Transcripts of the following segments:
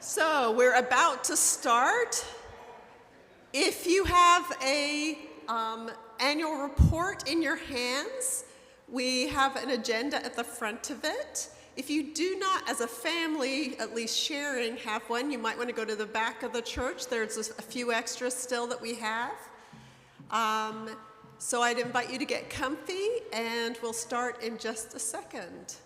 So we're about to start. If you have a annual report in your hands, we have an agenda at the front of it. If you do not, as a family, at least sharing, have one, you might want to go to the back of the church. There's a few extras still that we have. So I'd invite you to get comfy, and we'll start in just a second.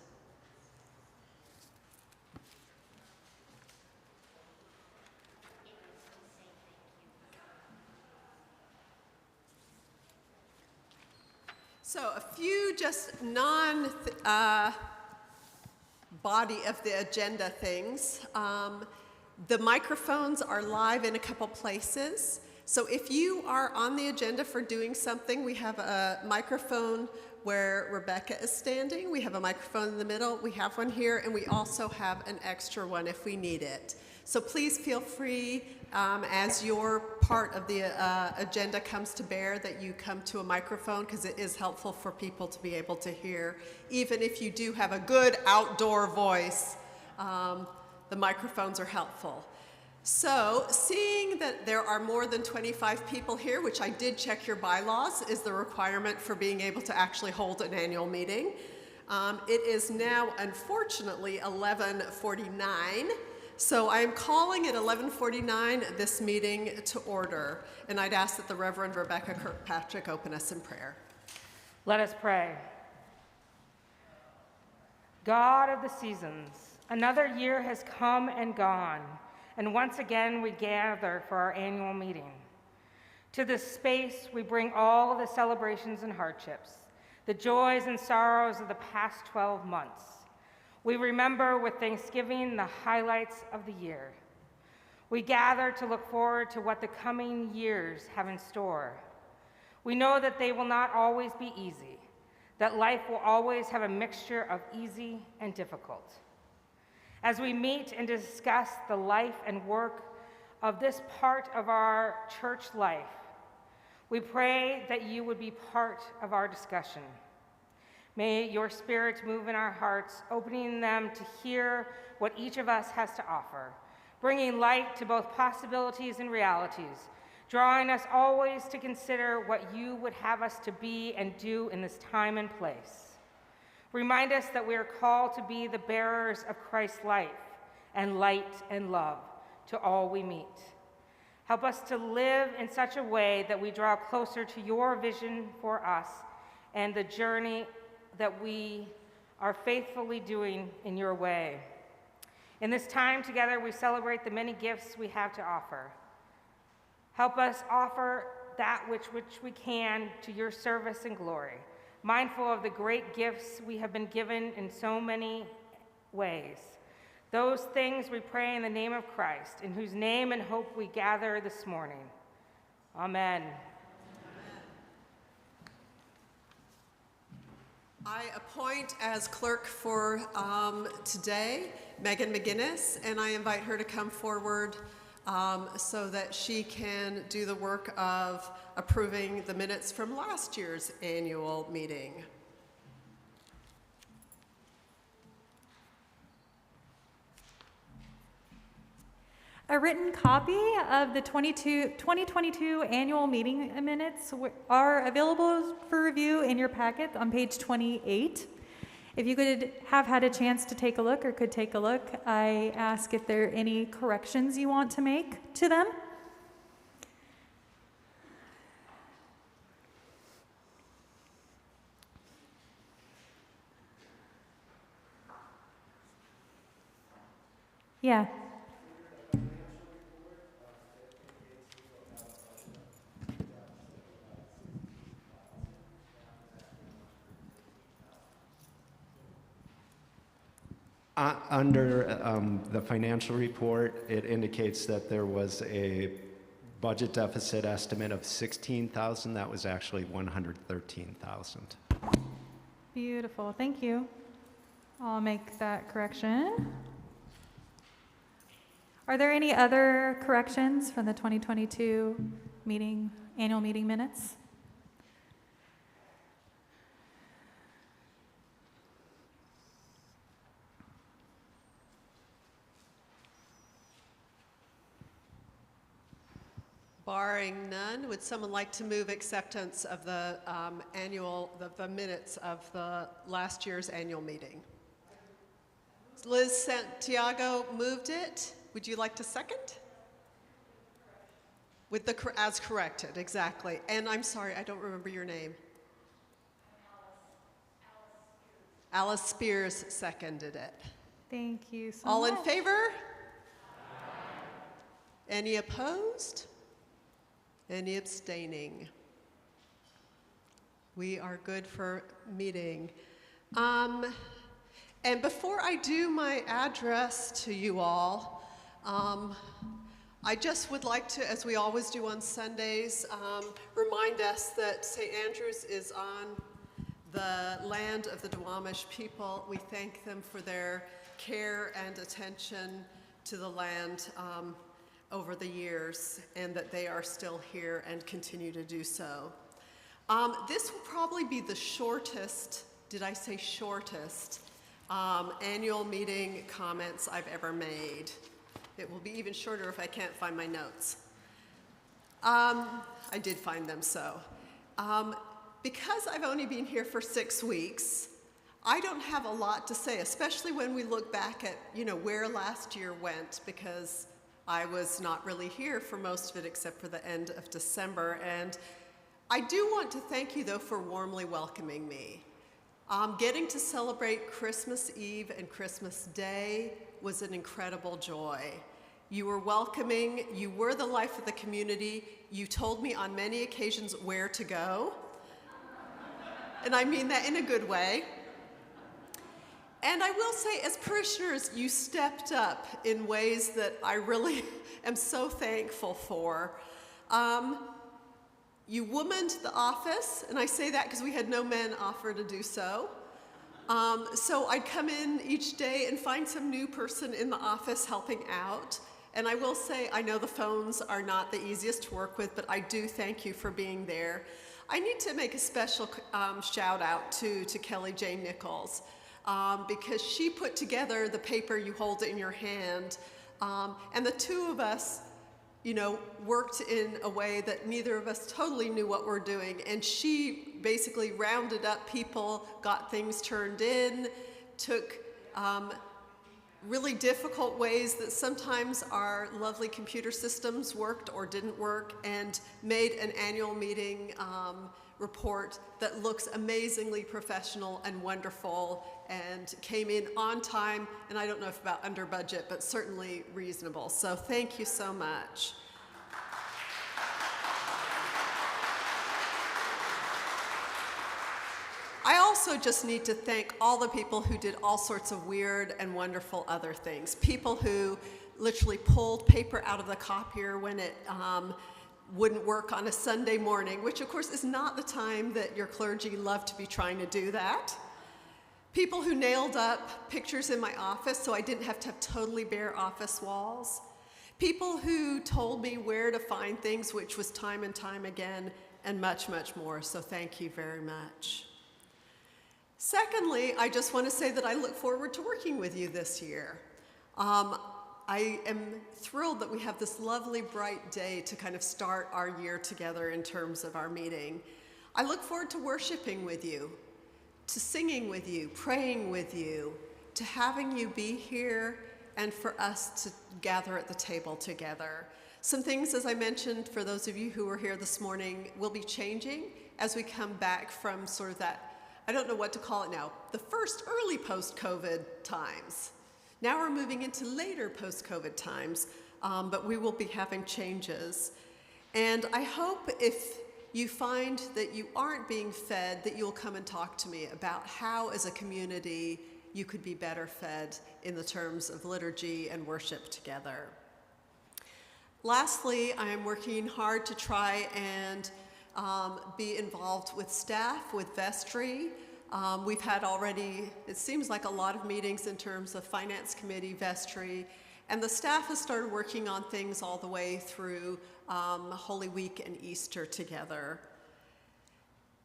So a few just body of the agenda things. The microphones are live in a couple places. So if you are on the agenda for doing something, we have a microphone where Rebecca is standing. We have a microphone in the middle. We have one here, and we also have an extra one if we need it. So please feel free, as your part of the agenda comes to bear, that you come to a microphone, because it is helpful for people to be able to hear. Even if you do have a good outdoor voice, the microphones are helpful. So, seeing that there are more than 25 people here, which I did check your bylaws, is the requirement for being able to actually hold an annual meeting. It is now, unfortunately, 11:49. So I am calling at 11:49 this meeting to order, and I'd ask that the Reverend Rebecca Kirkpatrick open us in prayer. Let us pray. God of the seasons, another year has come and gone, and once again we gather for our annual meeting. To this space we bring all the celebrations and hardships, the joys and sorrows of the past 12 months. We remember with thanksgiving the highlights of the year. We gather to look forward to what the coming years have in store. We know that they will not always be easy, that life will always have a mixture of easy and difficult. As we meet and discuss the life and work of this part of our church life, we pray that you would be part of our discussion. May your Spirit move in our hearts, opening them to hear what each of us has to offer, bringing light to both possibilities and realities, drawing us always to consider what you would have us to be and do in this time and place. Remind us that we are called to be the bearers of Christ's life and light and love to all we meet. Help us to live in such a way that we draw closer to your vision for us and the journey that we are faithfully doing in your way. In this time together, we celebrate the many gifts we have to offer. Help us offer that which we can to your service and glory, mindful of the great gifts we have been given in so many ways. Those things we pray in the name of Christ, in whose name and hope we gather this morning. Amen. I appoint as clerk for today Megan McGinnis, and I invite her to come forward so that she can do the work of approving the minutes from last year's annual meeting. A written copy of the 2022 annual meeting minutes are available for review in your packet on page 28. If you could have had a chance to take a look or could take a look, I ask if there are any corrections you want to make to them. Yeah. Under the financial report, it indicates that there was a budget deficit estimate of $16,000. That was actually $113,000. Beautiful, thank you. I'll make that correction. Are there any other corrections from the 2022 annual meeting minutes? Barring none, would someone like to move acceptance of the the minutes of the last year's annual meeting? Liz Santiago moved it. Would you like to second? With the as corrected, exactly. And I'm sorry, I don't remember your name. Alice Spears seconded it. Thank you so All much. in favor? Any opposed? Any abstaining? We are good for meeting. And before I do my address to you all, I just would like to, as we always do on Sundays, remind us that St. Andrews is on the land of the Duwamish people. We thank them for their care and attention to the land over the years, and that they are still here and continue to do so. This will probably be the shortest, did I say shortest, annual meeting comments I've ever made. It will be even shorter if I can't find my notes. I did find them, so. Because I've only been here for 6 weeks, I don't have a lot to say, especially when we look back at, where last year went, because I was not really here for most of it except for the end of December. And I do want to thank you, though, for warmly welcoming me. Getting to celebrate Christmas Eve and Christmas Day was an incredible joy. You were welcoming, you were the life of the community, you told me on many occasions where to go, and I mean that in a good way. And I will say, as parishioners, you stepped up in ways that I really am so thankful for. You womaned the office, and I say that because we had no men offer to do so. So I'd come in each day and find some new person in the office helping out. And I will say, I know the phones are not the easiest to work with, but I do thank you for being there. I need to make a special shout out to Kelly Jane Nichols, because she put together the paper you hold in your hand. And the two of us, worked in a way that neither of us totally knew what we're doing. And she basically rounded up people, got things turned in, took really difficult ways that sometimes our lovely computer systems worked or didn't work, and made an annual meeting report that looks amazingly professional and wonderful, and came in on time, and I don't know if about under budget, but certainly reasonable. So thank you so much. I also just need to thank all the people who did all sorts of weird and wonderful other things. People who literally pulled paper out of the copier when it wouldn't work on a Sunday morning, which of course is not the time that your clergy love to be trying to do that. People who nailed up pictures in my office so I didn't have to have totally bare office walls. People who told me where to find things, which was time and time again, and much, much more. So thank you very much. Secondly, I just want to say that I look forward to working with you this year. I am thrilled that we have this lovely, bright day to kind of start our year together in terms of our meeting. I look forward to worshiping with you, to singing with you, praying with you, to having you be here, and for us to gather at the table together. Some things, as I mentioned, for those of you who were here this morning, will be changing as we come back from sort of that, I don't know what to call it now, the first early post-COVID times. Now we're moving into later post-COVID times, but we will be having changes. And I hope if you find that you aren't being fed, that you'll come and talk to me about how, as a community, you could be better fed in the terms of liturgy and worship together. Lastly, I am working hard to try and be involved with staff, with vestry. We've had already, it seems like a lot of meetings in terms of finance committee, vestry, and the staff has started working on things all the way through Holy Week and Easter together.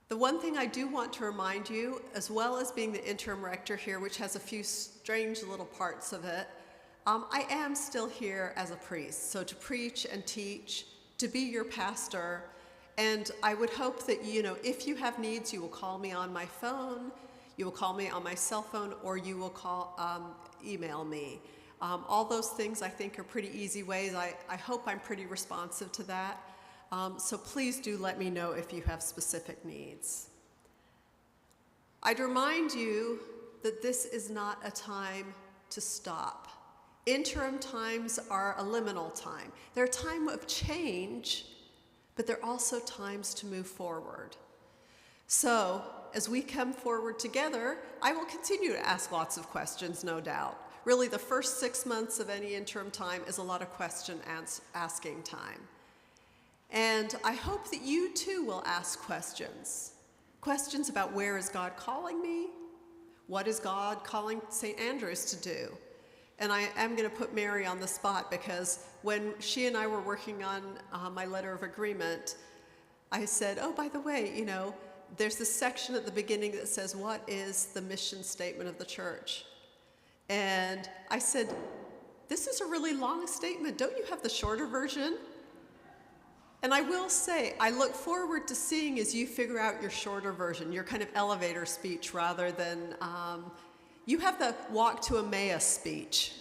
The one thing I do want to remind you, as well as being the interim rector here, which has a few strange little parts of it, I am still here as a priest, so to preach and teach, to be your pastor. And I would hope that, if you have needs, you will call me on my phone, you will call me on my cell phone, or you will email me. All those things I think are pretty easy ways. I hope I'm pretty responsive to that. So please do let me know if you have specific needs. I'd remind you that this is not a time to stop. Interim times are a liminal time. They're a time of change, but they're also times to move forward. So, as we come forward together, I will continue to ask lots of questions, no doubt. Really, the first 6 months of any interim time is a lot of asking time. And I hope that you too will ask questions. Questions about where is God calling me? What is God calling St. Andrews to do? And I am going to put Mary on the spot because when she and I were working on my letter of agreement, I said, oh, by the way, there's this section at the beginning that says, what is the mission statement of the church? And I said, this is a really long statement. Don't you have the shorter version? And I will say, I look forward to seeing as you figure out your shorter version, your kind of elevator speech rather than, you have the walk to Emmaus speech.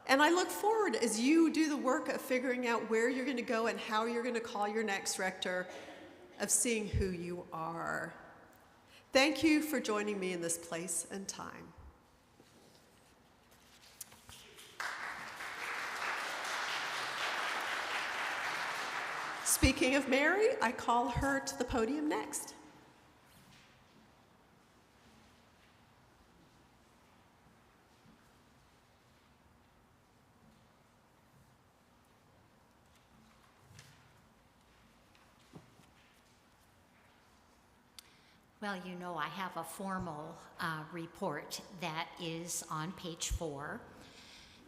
And I look forward as you do the work of figuring out where you're going to go and how you're going to call your next rector, of seeing who you are. Thank you for joining me in this place and time. Speaking of Mary, I call her to the podium next. Well, I have a formal report that is on page 4,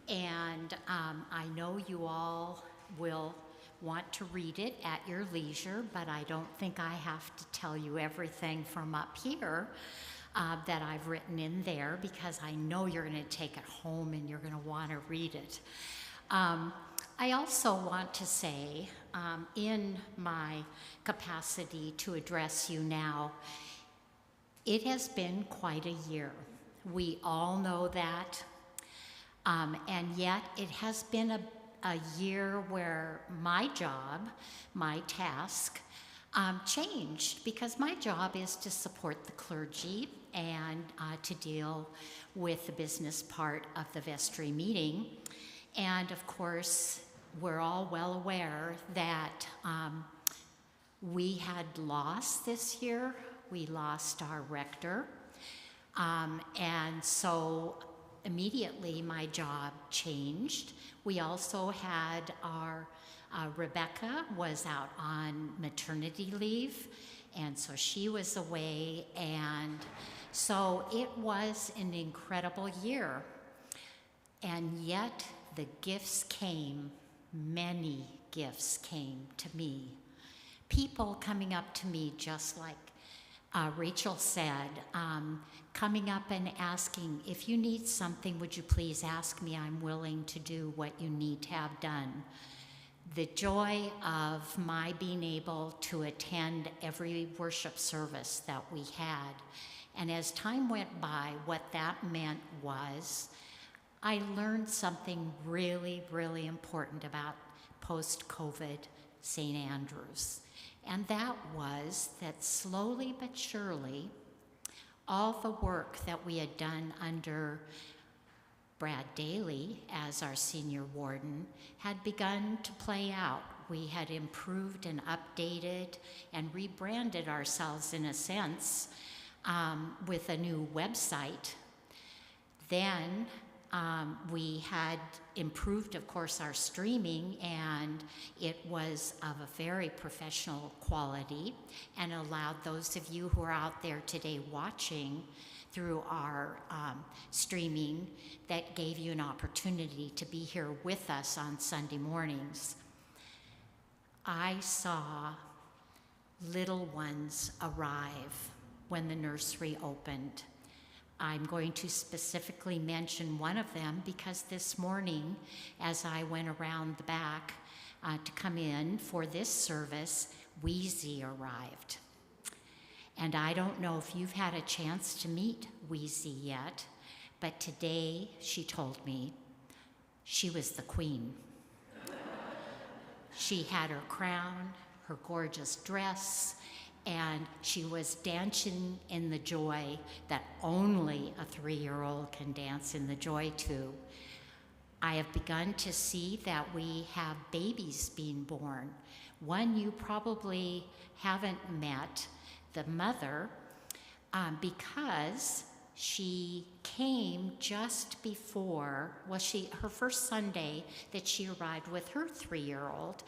and I know you all will want to read it at your leisure, but I don't think I have to tell you everything from up here that I've written in there, because I know you're going to take it home and you're going to want to read it. I also want to say, in my capacity to address you now, it has been quite a year. We all know that. And yet it has been a year where my job, my task, changed, because my job is to support the clergy and to deal with the business part of the vestry meeting. And of course, we're all well aware that we had lost this year. We lost our rector, and so immediately my job changed. We also had our Rebecca was out on maternity leave, and so she was away, and so it was an incredible year. And yet the gifts came, many gifts came to me. People coming up to me just like Rachel said, coming up and asking, if you need something, would you please ask me? I'm willing to do what you need to have done. The joy of my being able to attend every worship service that we had. And as time went by, what that meant was I learned something really, really important about post-COVID St. Andrews. And that was that slowly but surely, all the work that we had done under Brad Daly as our senior warden had begun to play out. We had improved and updated and rebranded ourselves in a sense with a new website. Then we had improved, of course, our streaming, and it was of a very professional quality and allowed those of you who are out there today watching through our streaming, that gave you an opportunity to be here with us on Sunday mornings. I saw little ones arrive when the nursery opened. I'm going to specifically mention one of them because this morning, as I went around the back to come in for this service, Wheezy arrived. And I don't know if you've had a chance to meet Wheezy yet, but today she told me she was the queen. She had her crown, her gorgeous dress, and she was dancing in the joy that only a 3-year-old can dance in the joy to. I have begun to see that we have babies being born. One you probably haven't met, the mother, because she came just before, her first Sunday that she arrived with her 3-year-old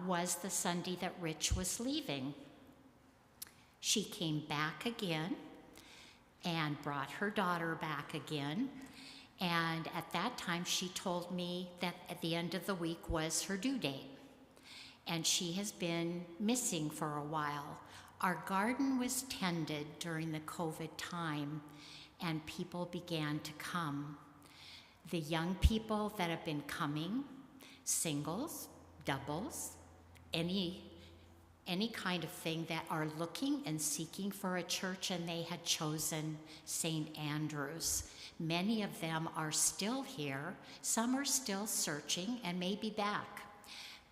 was the Sunday that Rich was leaving. She came back again and brought her daughter back again. And at that time, she told me that at the end of the week was her due date. And she has been missing for a while. Our garden was tended during the COVID time, and people began to come. The young people that have been coming, singles, doubles, any kind of thing that are looking and seeking for a church, and they had chosen St. Andrew's. Many of them are still here. Some are still searching and may be back.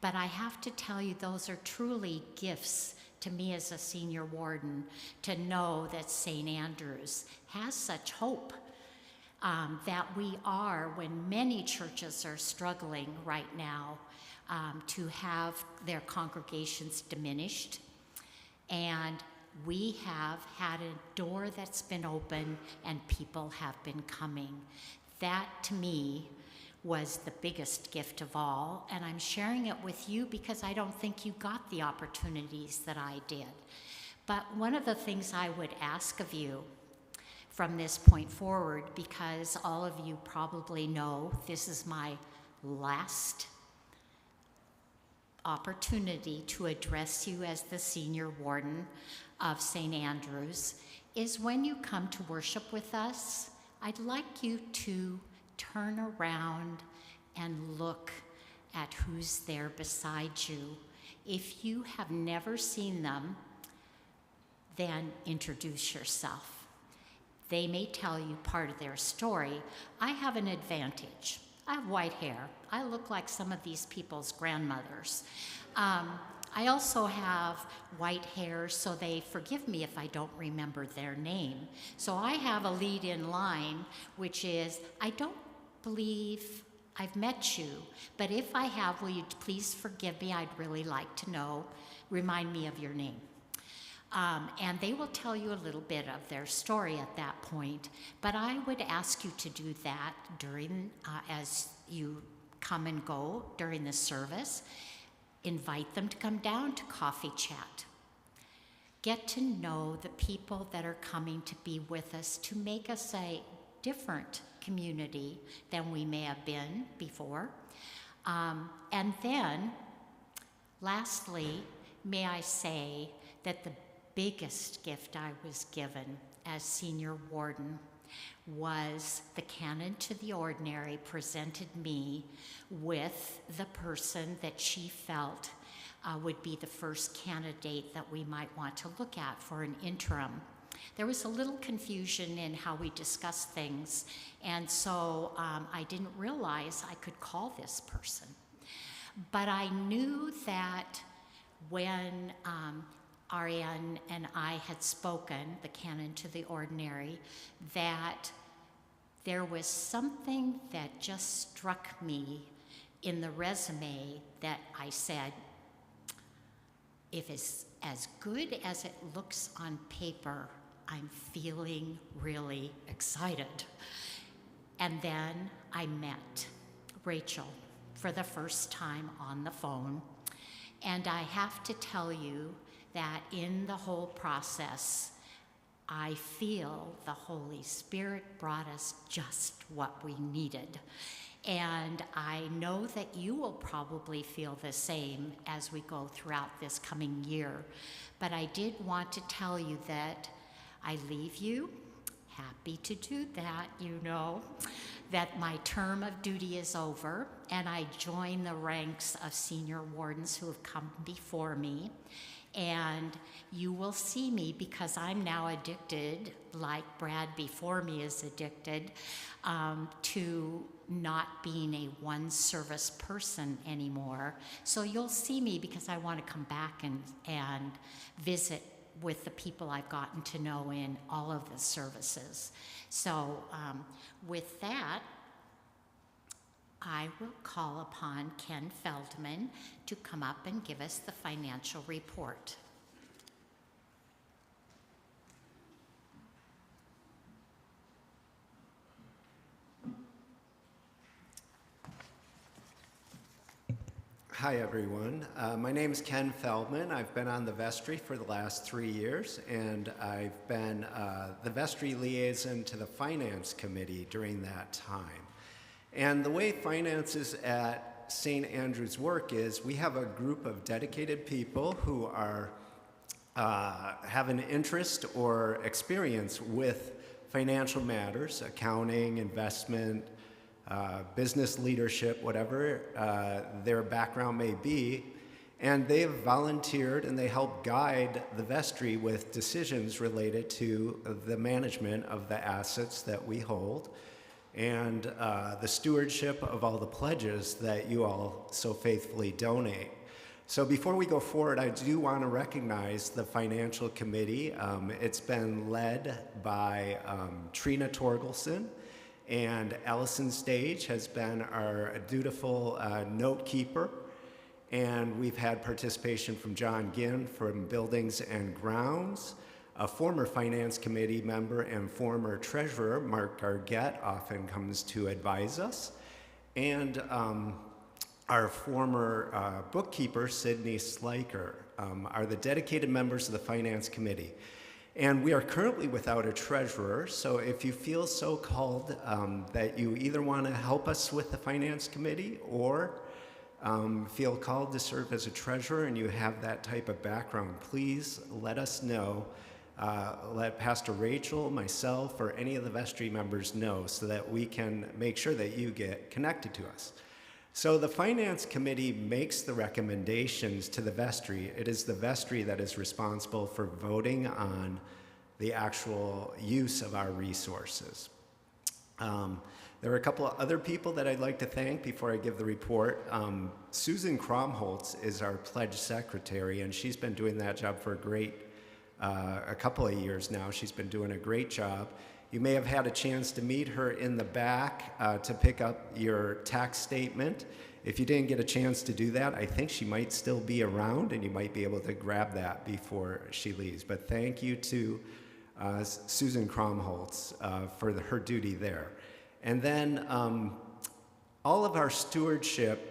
But I have to tell you, those are truly gifts to me as a senior warden, to know that St. Andrew's has such hope that we are, when many churches are struggling right now, to have their congregations diminished. And we have had a door that's been open and people have been coming. That, to me, was the biggest gift of all, and I'm sharing it with you because I don't think you got the opportunities that I did. But one of the things I would ask of you from this point forward, because all of you probably know this is my last opportunity to address you as the senior warden of St. Andrew's, is when you come to worship with us, I'd like you to turn around and look at who's there beside you. If you have never seen them, then introduce yourself. They may tell you part of their story. I have an advantage. I have white hair. I look like some of these people's grandmothers. I also have white hair, so they forgive me if I don't remember their name. So I have a lead in line, which is, I don't believe I've met you, but if I have, will you please forgive me? I'd really like to know. Remind me of your name. And they will tell you a little bit of their story at that point. But I would ask you to do that during, as you come and go during the service. Invite them to come down to coffee chat. Get to know the people that are coming to be with us to make us a different community than we may have been before. And then, lastly, may I say that the biggest gift I was given as senior warden was the canon to the ordinary presented me with the person that she felt would be the first candidate that we might want to look at for an interim. There was a little confusion in how we discussed things, and so I didn't realize I could call this person. But I knew that when Ariane and I had spoken, the canon to the ordinary, that there was something that just struck me in the resume that I said, if it's as good as it looks on paper, I'm feeling really excited. And then I met Rachel for the first time on the phone. And I have to tell you that in the whole process, I feel the Holy Spirit brought us just what we needed. And I know that you will probably feel the same as we go throughout this coming year. But I did want to tell you that I leave you happy to do that. You know that my term of duty is over, and I join the ranks of senior wardens who have come before me. And you will see me, because I'm now addicted, like Brad before me is addicted, to not being a one-service person anymore. So you'll see me because I want to come back and visit with the people I've gotten to know in all of the services. So with that, I will call upon Ken Feldman to come up and give us the financial report. Hi, everyone. My name is Ken Feldman. I've been on the vestry for the last 3 years, and I've been the vestry liaison to the Finance Committee during that time. And the way finances at St. Andrew's work is we have a group of dedicated people who are have an interest or experience with financial matters, accounting, investment, business leadership, whatever their background may be, and they have volunteered and they help guide the vestry with decisions related to the management of the assets that we hold and the stewardship of all the pledges that you all so faithfully donate. So before we go forward, I do want to recognize the Financial Committee. It's been led by Trina Torgelson, and Allison Stage has been our dutiful note keeper. And we've had participation from John Ginn from Buildings and Grounds. A former Finance Committee member and former Treasurer, Mark Gargett, often comes to advise us. And our former bookkeeper, Sydney Sliker, are the dedicated members of the Finance Committee. And we are currently without a treasurer, so if you feel so called that you either want to help us with the Finance Committee or feel called to serve as a treasurer and you have that type of background, please let us know. Let Pastor Rachel, myself, or any of the vestry members know so that we can make sure that you get connected to us. So the Finance Committee makes the recommendations to the vestry. It is the vestry that is responsible for voting on the actual use of our resources. There are a couple of other people that I'd like to thank before I give the report. Susan Kromholtz is our pledge secretary, and she's been doing that job for a couple of years now. She's been doing a great job. You may have had a chance to meet her in the back to pick up your tax statement. If you didn't get a chance to do that, I think she might still be around and you might be able to grab that before she leaves. But thank you to Susan Kromholtz for her duty there. And then all of our stewardship,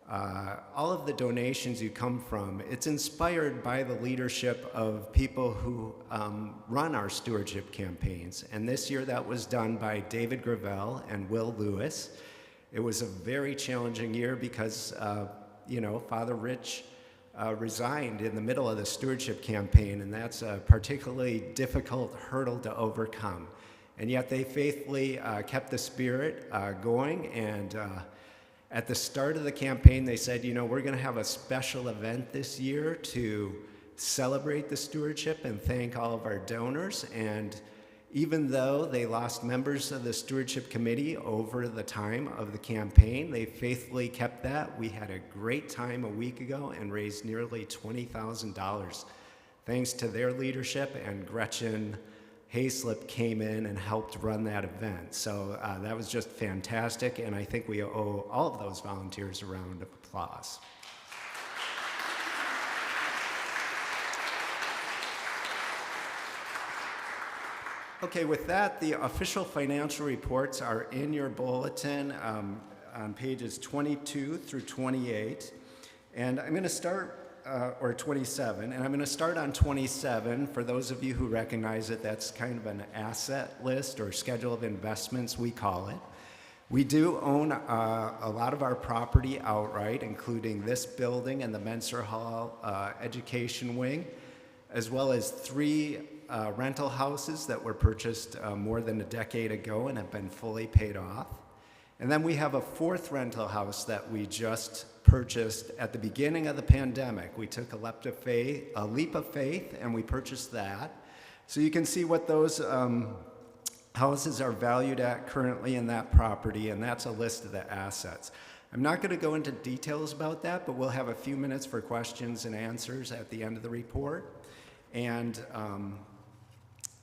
all of the donations you come from, it's inspired by the leadership of people who run our stewardship campaigns. And this year that was done by David Gravel and Will Lewis. It was a very challenging year because, Father Rich resigned in the middle of the stewardship campaign, and that's a particularly difficult hurdle to overcome. And yet they faithfully kept the spirit going, and at the start of the campaign, they said, we're going to have a special event this year to celebrate the stewardship and thank all of our donors. And even though they lost members of the stewardship committee over the time of the campaign, they faithfully kept that. We had a great time a week ago and raised nearly $20,000 thanks to their leadership, and Gretchen Hayslip came in and helped run that event. So that was just fantastic, and I think we owe all of those volunteers a round of applause. Okay, with that, the official financial reports are in your bulletin on pages 22 through 28. And I'm going to start or 27, and I'm going to start on 27. For those of you who recognize it, that's kind of an asset list or schedule of investments, we call it. We do own a lot of our property outright, including this building and the Menser Hall education wing. as well as 3 rental houses that were purchased more than a decade ago and have been fully paid off. And then we have a 4th rental house that we just purchased at the beginning of the pandemic. We took a leap of faith, and we purchased that. So you can see what those houses are valued at currently in that property, and that's a list of the assets. I'm not going to go into details about that, but we'll have a few minutes for questions and answers at the end of the report. And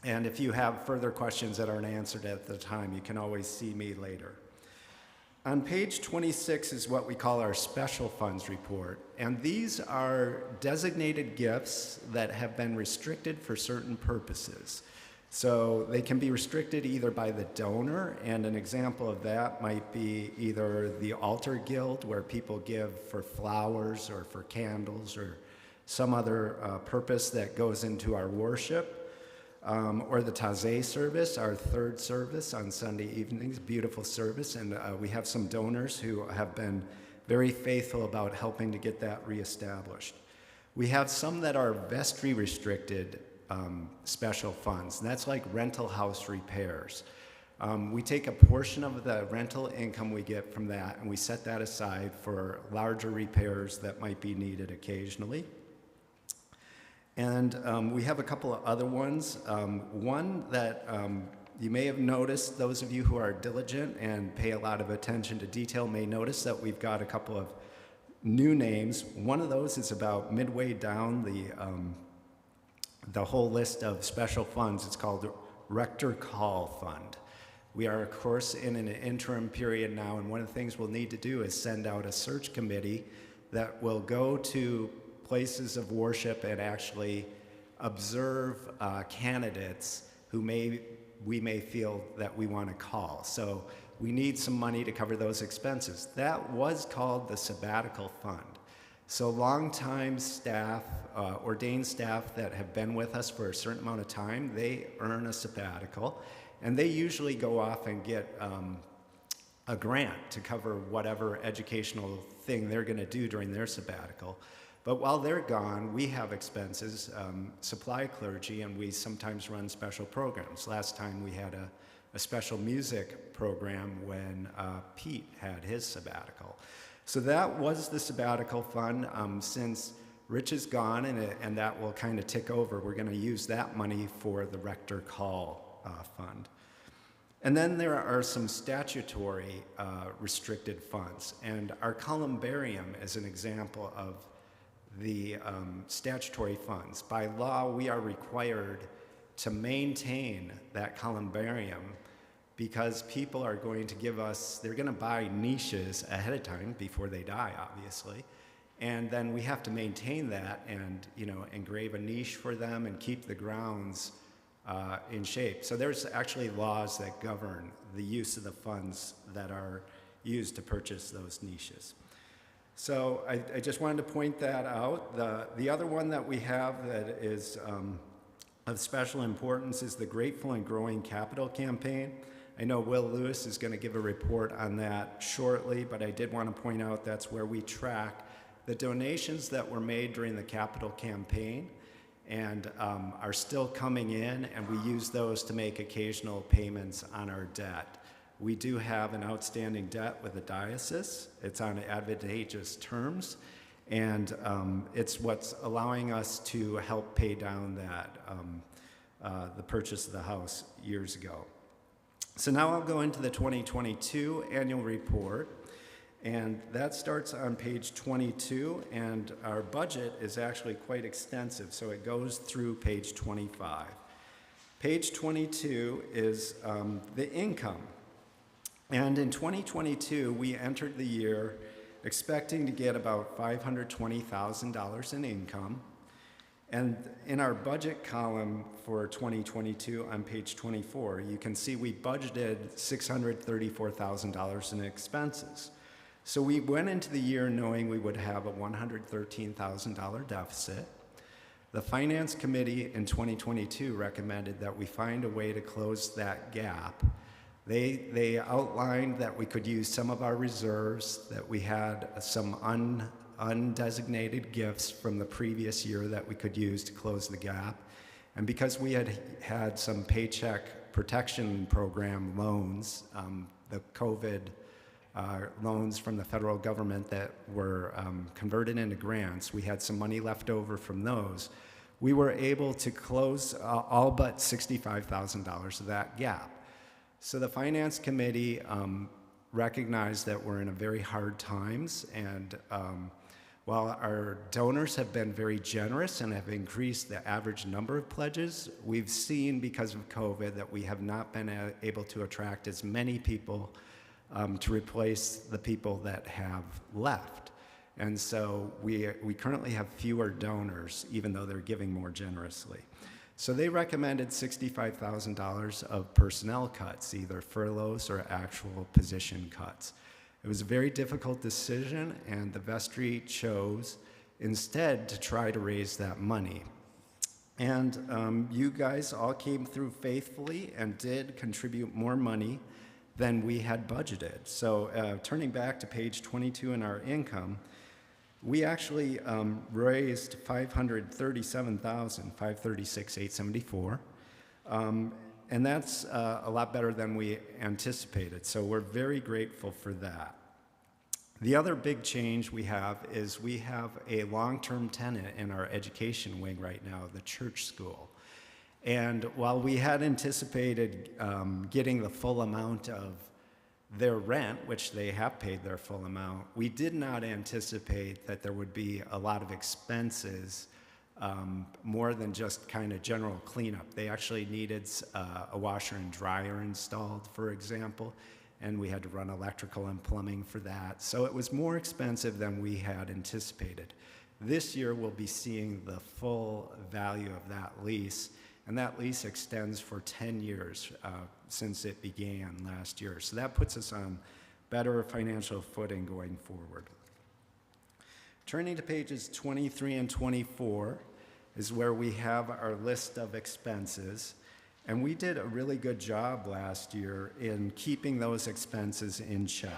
if you have further questions that aren't answered at the time, you can always see me later. On page 26 is what we call our special funds report, and these are designated gifts that have been restricted for certain purposes. So they can be restricted either by the donor, and an example of that might be either the altar guild, where people give for flowers or for candles or some other purpose that goes into our worship. Or the Taizé service, our 3rd service on Sunday evenings, beautiful service, and we have some donors who have been very faithful about helping to get that reestablished. We have some that are vestry restricted special funds, and that's like rental house repairs. We take a portion of the rental income we get from that, and we set that aside for larger repairs that might be needed occasionally. And we have a couple of other ones. One that you may have noticed, those of you who are diligent and pay a lot of attention to detail may notice that we've got a couple of new names. One of those is about midway down the whole list of special funds. It's called Rector Call Fund. We are, of course, in an interim period now, and one of the things we'll need to do is send out a search committee that will go to places of worship and actually observe candidates who we may feel that we want to call. So we need some money to cover those expenses. That was called the sabbatical fund. So longtime staff, ordained staff that have been with us for a certain amount of time, they earn a sabbatical, and they usually go off and get a grant to cover whatever educational thing they're going to do during their sabbatical. But while they're gone, we have expenses, supply clergy, and we sometimes run special programs. Last time we had a special music program when Pete had his sabbatical. So that was the sabbatical fund. Since Rich is gone and that will kind of tick over, we're going to use that money for the Rector Call Fund. And then there are some statutory restricted funds, and our columbarium is an example of the statutory funds. By law, we are required to maintain that columbarium because people are going to give us, they're going to buy niches ahead of time before they die, obviously. And then we have to maintain that and, engrave a niche for them and keep the grounds in shape. So there's actually laws that govern the use of the funds that are used to purchase those niches. So I just wanted to point that out. The other one that we have that is of special importance is the Grateful and Growing Capital Campaign. I know Will Lewis is going to give a report on that shortly, but I did want to point out that's where we track the donations that were made during the capital campaign and are still coming in, and we use those to make occasional payments on our debt. We do have an outstanding debt with the diocese. It's on advantageous terms, and it's what's allowing us to help pay down that, the purchase of the house years ago. So now I'll go into the 2022 annual report, and that starts on page 22, and our budget is actually quite extensive, so it goes through page 25. Page 22 is the income. And in 2022, we entered the year expecting to get about $520,000 in income. And in our budget column for 2022 on page 24, you can see we budgeted $634,000 in expenses. So we went into the year knowing we would have a $113,000 deficit. The Finance Committee in 2022 recommended that we find a way to close that gap. They outlined that we could use some of our reserves, that we had some undesignated gifts from the previous year that we could use to close the gap. And because we had some Paycheck Protection Program loans, the COVID loans from the federal government that were converted into grants, we had some money left over from those. We were able to close all but $65,000 of that gap. So the Finance Committee recognized that we're in a very hard times, and while our donors have been very generous and have increased the average number of pledges, we've seen because of COVID that we have not been able to attract as many people to replace the people that have left. And so we currently have fewer donors, even though they're giving more generously. So they recommended $65,000 of personnel cuts, either furloughs or actual position cuts. It was a very difficult decision, and the vestry chose instead to try to raise that money. And you guys all came through faithfully and did contribute more money than we had budgeted. So turning back to page 22 in our income, we actually raised $537,536,874, and that's a lot better than we anticipated. So we're very grateful for that. The other big change we have is we have a long-term tenant in our education wing right now, the church school. And while we had anticipated getting the full amount of their rent, which they have paid their full amount, we did not anticipate that there would be a lot of expenses, more than just kind of general cleanup. They actually needed a washer and dryer installed, for example, and we had to run electrical and plumbing for that. So it was more expensive than we had anticipated. This year we'll be seeing the full value of that lease, and that lease extends for 10 years since it began last year. So that puts us on better financial footing going forward. Turning to pages 23 and 24 is where we have our list of expenses. And we did a really good job last year in keeping those expenses in check.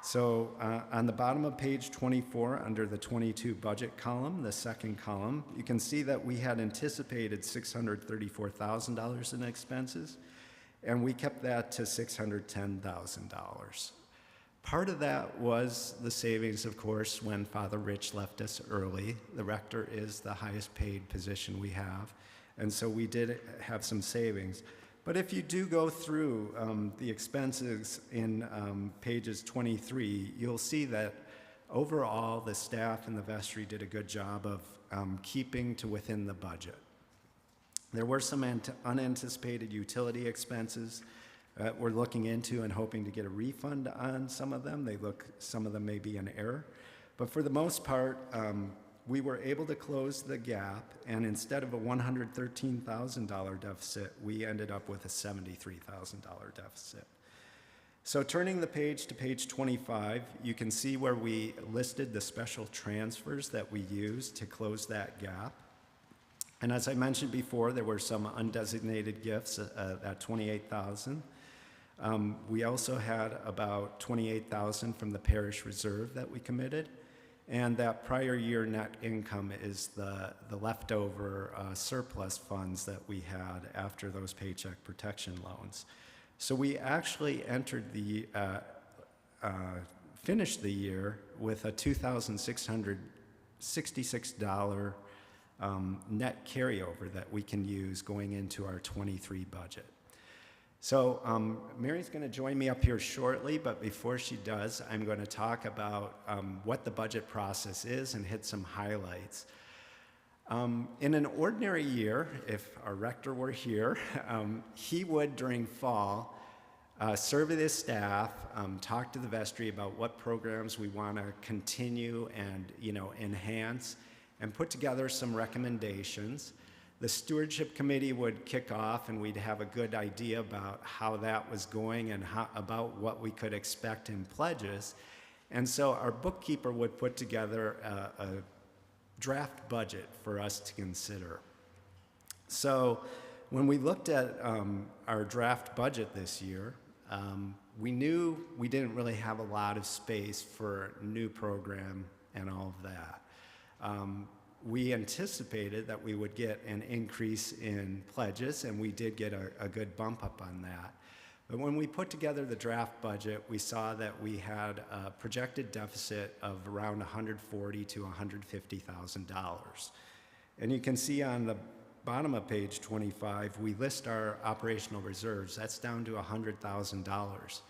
So on the bottom of page 24, under the 22 budget column, the second column, you can see that we had anticipated $634,000 in expenses, and we kept that to $610,000. Part of that was the savings, of course, when Father Rich left us early. The rector is the highest paid position we have, and so we did have some savings. But if you do go through the expenses in pages 23, you'll see that overall the staff in the vestry did a good job of keeping to within the budget. There were some unanticipated utility expenses that we're looking into and hoping to get a refund on some of them. Some of them may be in error. But for the most part, we were able to close the gap, and instead of a $113,000 deficit, we ended up with a $73,000 deficit. So turning the page to page 25, you can see where we listed the special transfers that we used to close that gap. And as I mentioned before, there were some undesignated gifts at $28,000. We also had about $28,000 from the parish reserve that we committed. And that prior year net income is the leftover surplus funds that we had after those Paycheck Protection loans. So we actually finished the year with a $2,666 net carryover that we can use going into our 23 budget. So Mary's going to join me up here shortly, but before she does, I'm going to talk about what the budget process is and hit some highlights. In an ordinary year, if our rector were here, he would, during fall, survey his staff, talk to the vestry about what programs we want to continue and enhance, and put together some recommendations. The stewardship committee would kick off, and we'd have a good idea about how that was going and about what we could expect in pledges. And so our bookkeeper would put together a draft budget for us to consider. So when we looked at our draft budget this year, we knew we didn't really have a lot of space for new program and all of that. We anticipated that we would get an increase in pledges, and we did get a good bump up on that. But when we put together the draft budget, we saw that we had a projected deficit of around $140,000 to $150,000. And you can see on the bottom of page 25, we list our operational reserves. That's down to $100,000,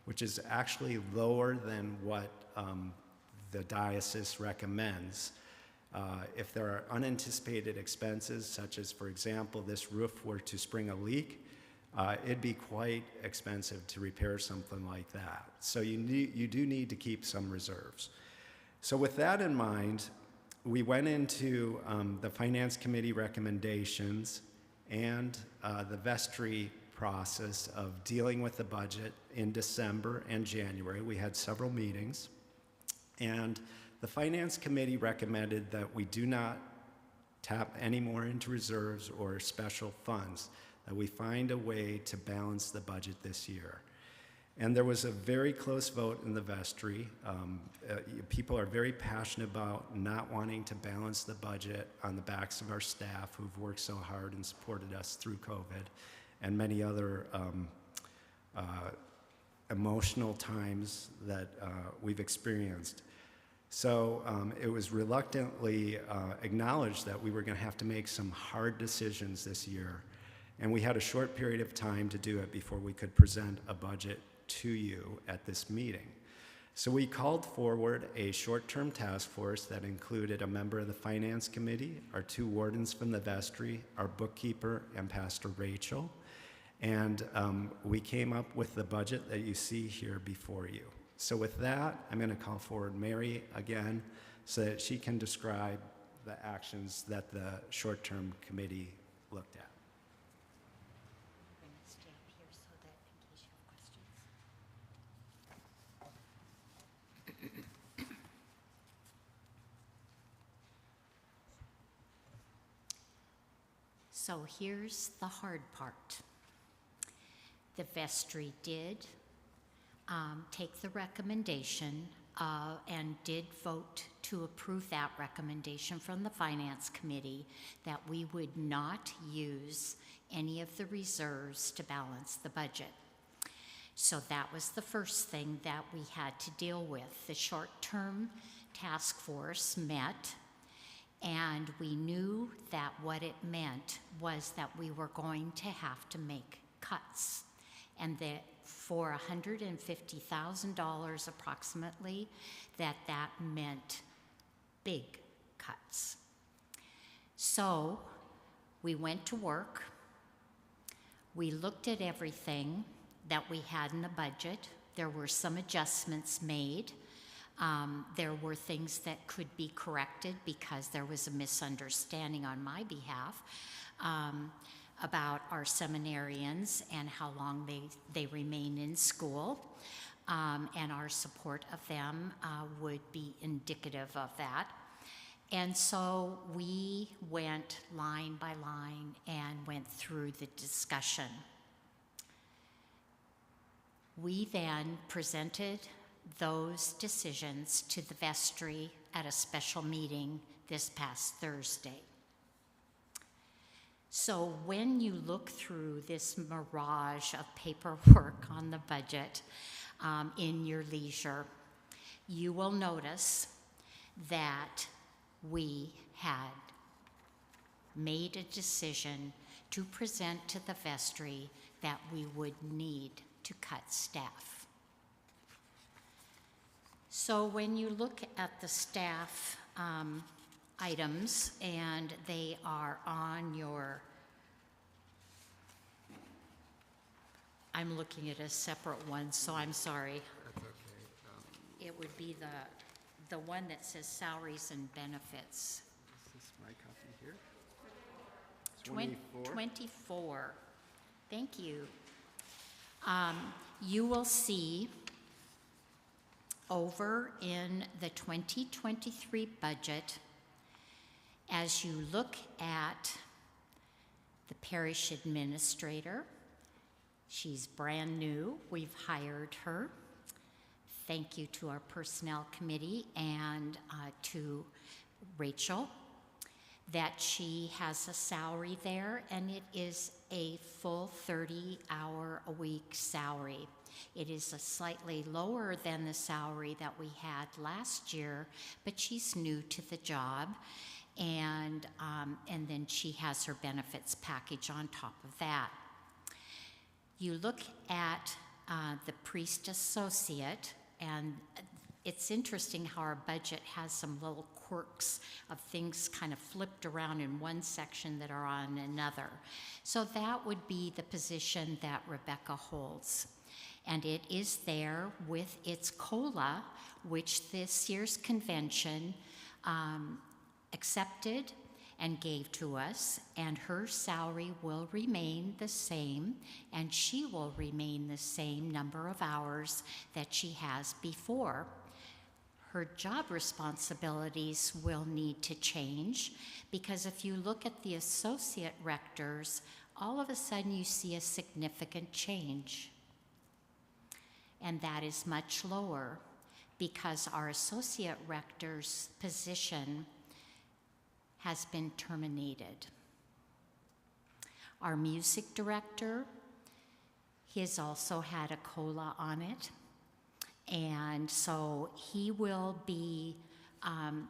which is actually lower than what the diocese recommends. If there are unanticipated expenses, such as, for example, this roof were to spring a leak, it'd be quite expensive to repair something like that. So you do need to keep some reserves. So with that in mind, we went into the Finance Committee recommendations and the vestry process of dealing with the budget in December and January. We had several meetings, and the Finance Committee recommended that we do not tap any more into reserves or special funds, that we find a way to balance the budget this year. And there was a very close vote in the vestry. People are very passionate about not wanting to balance the budget on the backs of our staff who've worked so hard and supported us through COVID and many other emotional times that we've experienced. So it was reluctantly acknowledged that we were going to have to make some hard decisions this year. And we had a short period of time to do it before we could present a budget to you at this meeting. So we called forward a short-term task force that included a member of the Finance Committee, our 2 wardens from the vestry, our bookkeeper, and Pastor Rachel. And we came up with the budget that you see here before you. So with that, I'm going to call forward Mary again so that she can describe the actions that the short-term committee looked at. I'm going to stay up here so that in case you have questions. So here's the hard part. The vestry did take the recommendation and did vote to approve that recommendation from the Finance Committee that we would not use any of the reserves to balance the budget. So that was the first thing that we had to deal with. The short-term task force met, and we knew that what it meant was that we were going to have to make cuts, and that for $150,000 approximately, that meant big cuts. So we went to work. We looked at everything that we had in the budget. There were some adjustments made. There were things that could be corrected because there was a misunderstanding on my behalf about our seminarians and how long they remain in school, and our support of them would be indicative of that. And so we went line by line and went through the discussion. We then presented those decisions to the vestry at a special meeting this past Thursday. So when you look through this mirage of paperwork on the budget in your leisure, you will notice that we had made a decision to present to the vestry that we would need to cut staff. So when you look at the staff items, and they are on your, I'm looking at a separate one, so I'm sorry. That's okay. It would be the one that says salaries and benefits. Is this my copy here? 24. Thank you. You will see over in the 2023 budget, as you look at the parish administrator, she's brand new, we've hired her. thank you to our Personnel Committee and to Rachel, that she has a salary there, and it is a full 30-hour-a-week salary. It is a slightly lower than the salary that we had last year, but she's new to the job, and then she has her benefits package on top of that. You look at the priest associate, and it's interesting how our budget has some little quirks of things kind of flipped around in one section that are on another. So that would be the position that Rebecca holds. And it is there with its COLA, which this year's convention accepted and gave to us, and her salary will remain the same, and she will remain the same number of hours that she has before. Her job responsibilities will need to change, because if you look at the associate rectors, all of a sudden you see a significant change. And that is much lower, because our associate rector's position has been terminated. Our music director, he's also had a COLA on it, and so he will be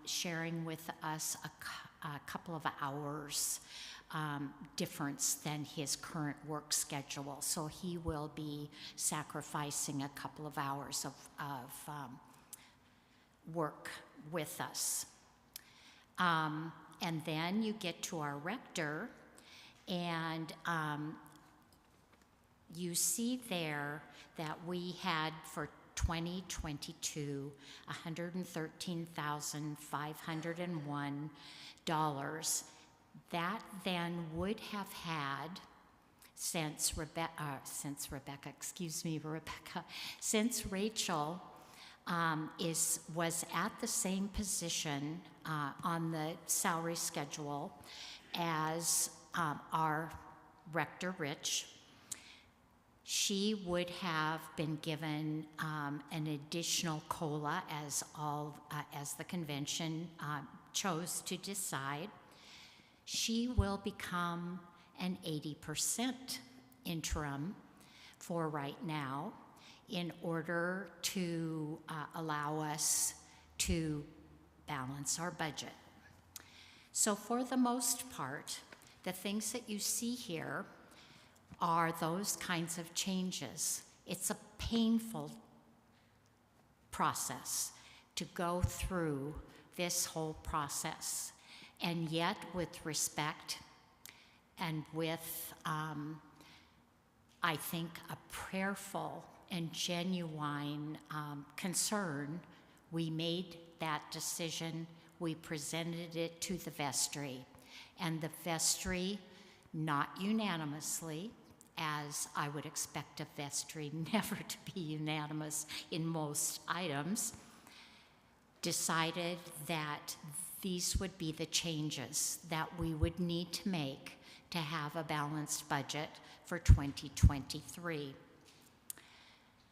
sharing with us a couple of hours difference than his current work schedule. So he will be sacrificing a couple of hours of work with us. And then you get to our rector, and you see there that we had for 2022 $113,501. That then would have had, since Rachel was at the same position on the salary schedule as our Rector Rich, she would have been given an additional COLA as the convention chose to decide. She will become an 80% interim for right now, in order to allow us to balance our budget. So for the most part, the things that you see here are those kinds of changes. It's a painful process to go through this whole process, and yet with respect and with, I think, a prayerful and genuine concern, we made that decision. We presented it to the vestry, and the vestry, not unanimously, as I would expect a vestry never to be unanimous in most items, decided that these would be the changes that we would need to make to have a balanced budget for 2023.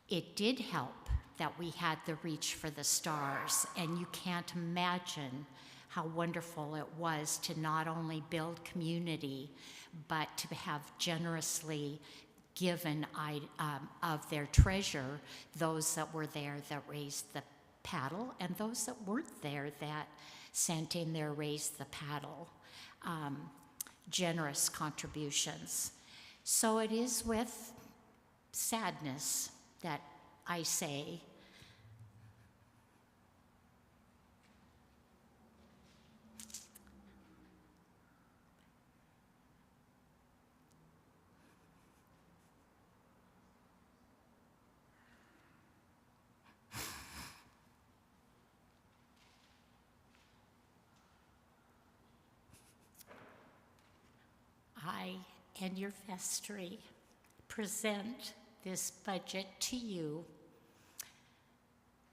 It did help that we had the Reach for the Stars, and you can't imagine how wonderful it was to not only build community, but to have generously given of their treasure those that were there that raised the paddle, and those that weren't there that sent in their raise the paddle generous contributions. So it is with sadness that I say, I and your vestry present this budget to you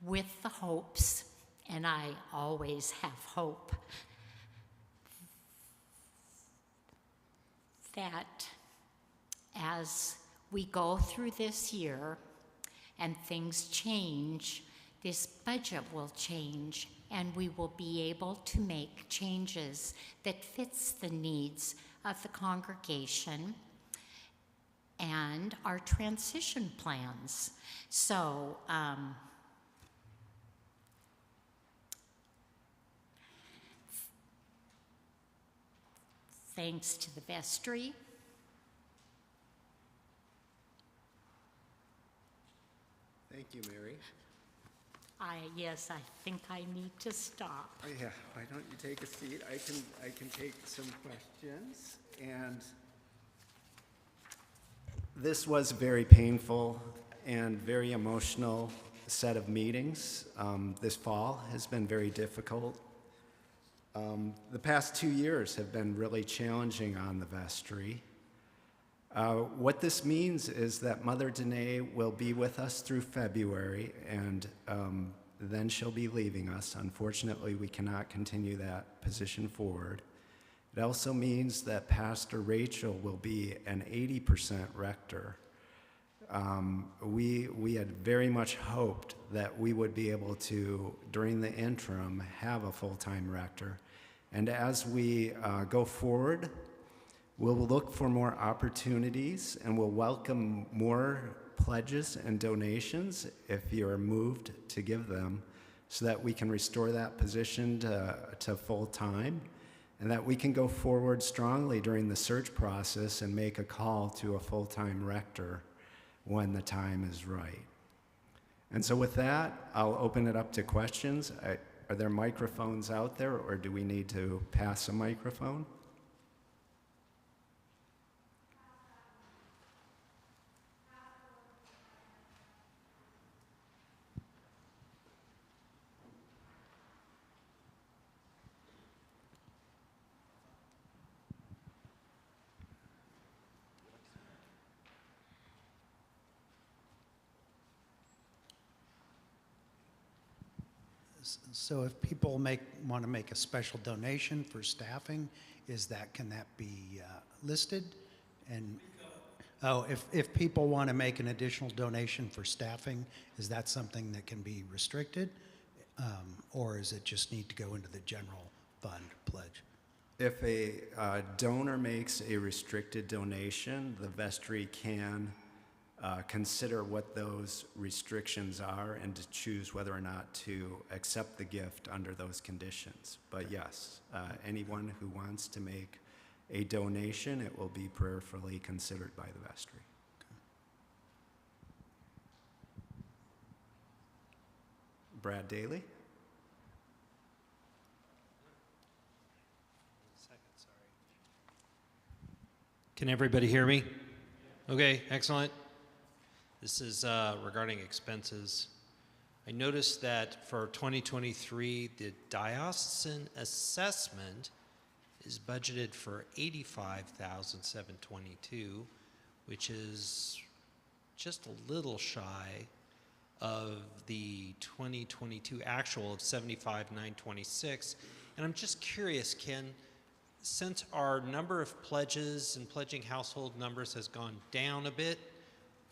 with the hopes, and I always have hope, that as we go through this year and things change, this budget will change, and we will be able to make changes that fits the needs of the congregation and our transition plans. So, thanks to the vestry. Thank you, Mary. Yes, I think I need to stop. Oh, yeah, why don't you take a seat? I can take some questions. And this was very painful and very emotional set of meetings. This fall has been very difficult. The past 2 years have been really challenging on the vestry. What this means is that Mother Danae will be with us through February, and then she'll be leaving us. Unfortunately, we cannot continue that position forward. It also means that Pastor Rachel will be an 80% rector. We had very much hoped that we would be able to, during the interim, have a full-time rector. And as we go forward, we'll look for more opportunities, and we'll welcome more pledges and donations if you're moved to give them, so that we can restore that position to full-time, and that we can go forward strongly during the search process and make a call to a full-time rector when the time is right. And so with that, I'll open it up to questions. Are there microphones out there, or do we need to pass a microphone? So if people want to make a special donation for staffing, can that be listed? And if people want to make an additional donation for staffing, is that something that can be restricted, or does it just need to go into the general fund pledge? If a donor makes a restricted donation, the vestry can consider what those restrictions are and to choose whether or not to accept the gift under those conditions. But yes, anyone who wants to make a donation, it will be prayerfully considered by the vestry. Okay. Brad Daly? Can everybody hear me? Okay, excellent. This is regarding expenses. I noticed that for 2023, the diocesan assessment is budgeted for $85,722, which is just a little shy of the 2022 actual of $75,926. And I'm just curious, since our number of pledges and pledging household numbers has gone down a bit,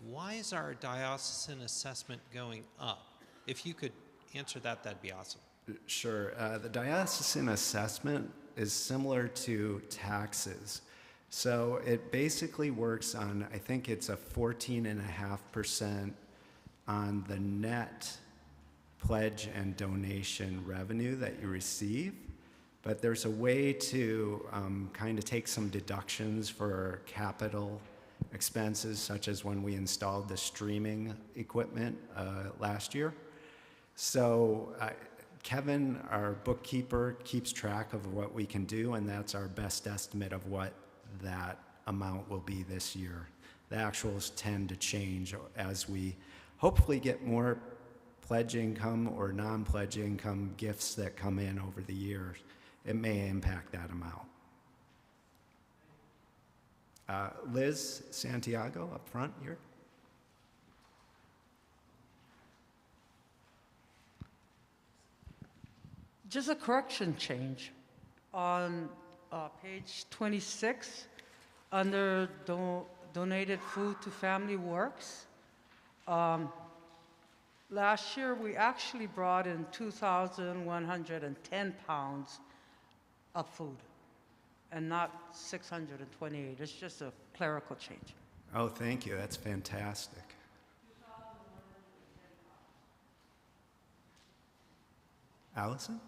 why is our diocesan assessment going up? If you could answer that, that'd be awesome. Sure. The diocesan assessment is similar to taxes. So it basically works on, I think it's a 14.5% on the net pledge and donation revenue that you receive. But there's a way to kind of take some deductions for capital expenses, such as when we installed the streaming equipment last year. So Kevin, our bookkeeper, keeps track of what we can do, and that's our best estimate of what that amount will be this year. The actuals tend to change as we hopefully get more pledge income or non-pledge income gifts that come in over the years. It may impact that amount. Liz Santiago up front here. Just a correction change on page 26 under donated food to Family Works. last year we actually brought in 2,110 pounds of food and not 628. It's just a clerical change. Oh, thank you. That's fantastic. Allison?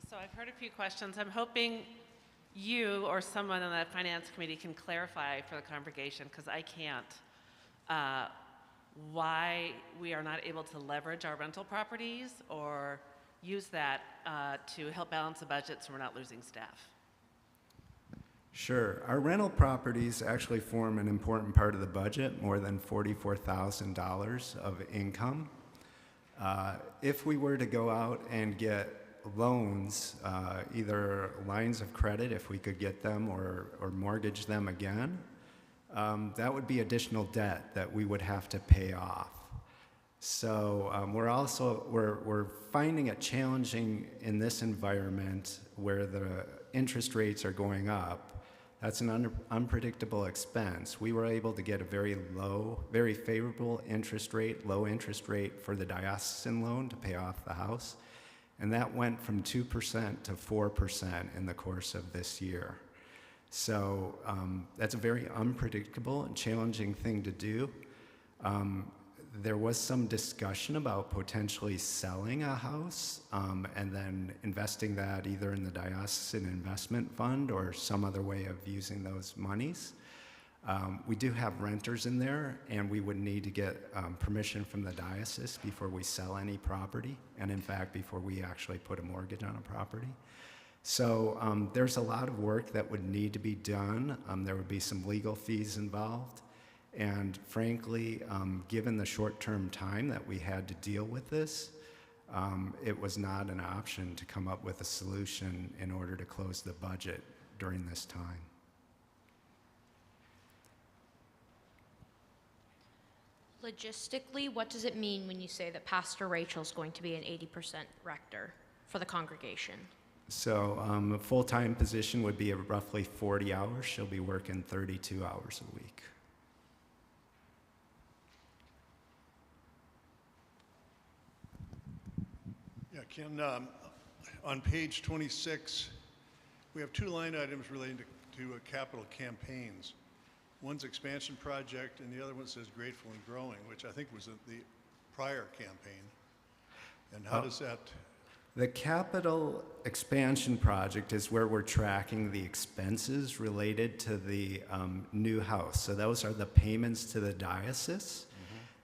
So I've heard a few questions. I'm hoping you or someone on the finance committee can clarify for the congregation, because I can't, why we are not able to leverage our rental properties or use that to help balance the budget so we're not losing staff. Sure. Our rental properties actually form an important part of the budget, more than $44,000 of income. If we were to go out and get loans, either lines of credit, if we could get them, or mortgage them again, that would be additional debt that we would have to pay off. So we're finding it challenging in this environment where the interest rates are going up. That's an unpredictable expense. We were able to get a very favorable interest rate, low interest rate for the diocesan loan to pay off the house. And that went from 2% to 4% in the course of this year. So that's a very unpredictable and challenging thing to do. There was some discussion about potentially selling a house and then investing that either in the diocesan investment fund or some other way of using those monies. We do have renters in there, and we would need to get permission from the diocese before we sell any property, and in fact, before we actually put a mortgage on a property. So there's a lot of work that would need to be done. There would be some legal fees involved. And frankly, given the short-term time that we had to deal with this, it was not an option to come up with a solution in order to close the budget during this time. Logistically, what does it mean when you say that Pastor Rachel's going to be an 80% rector for the congregation? So a full-time position would be roughly 40 hours. She'll be working 32 hours a week. Yeah, Ken, on page 26, we have two line items relating to capital campaigns. One's expansion project, and the other one says Grateful and Growing, which I think was the prior campaign. And how does that... The capital expansion project is where we're tracking the expenses related to the new house. So those are the payments to the diocese.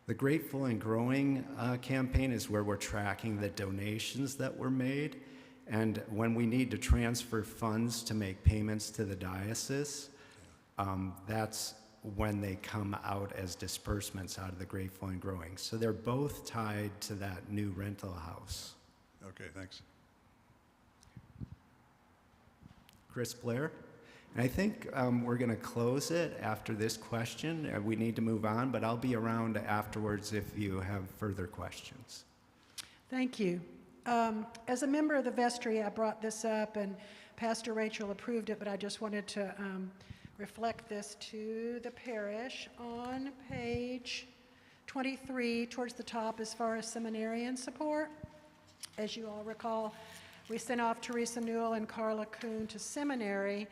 The Grateful and Growing campaign is where we're tracking the donations that were made. And when we need to transfer funds to make payments to the diocese, that's when they come out as disbursements out of the Grateful and Growing. So they're both tied to that new rental house. Okay, thanks. Chris Blair? And I think we're going to close it after this question. We need to move on, but I'll be around afterwards if you have further questions. Thank you. As a member of the vestry, I brought this up, and Pastor Rachel approved it, but I just wanted to reflect this to the parish. On page 23, towards the top, as far as seminarian support, as you all recall, we sent off Teresa Newell and Carla Kuhn to seminary,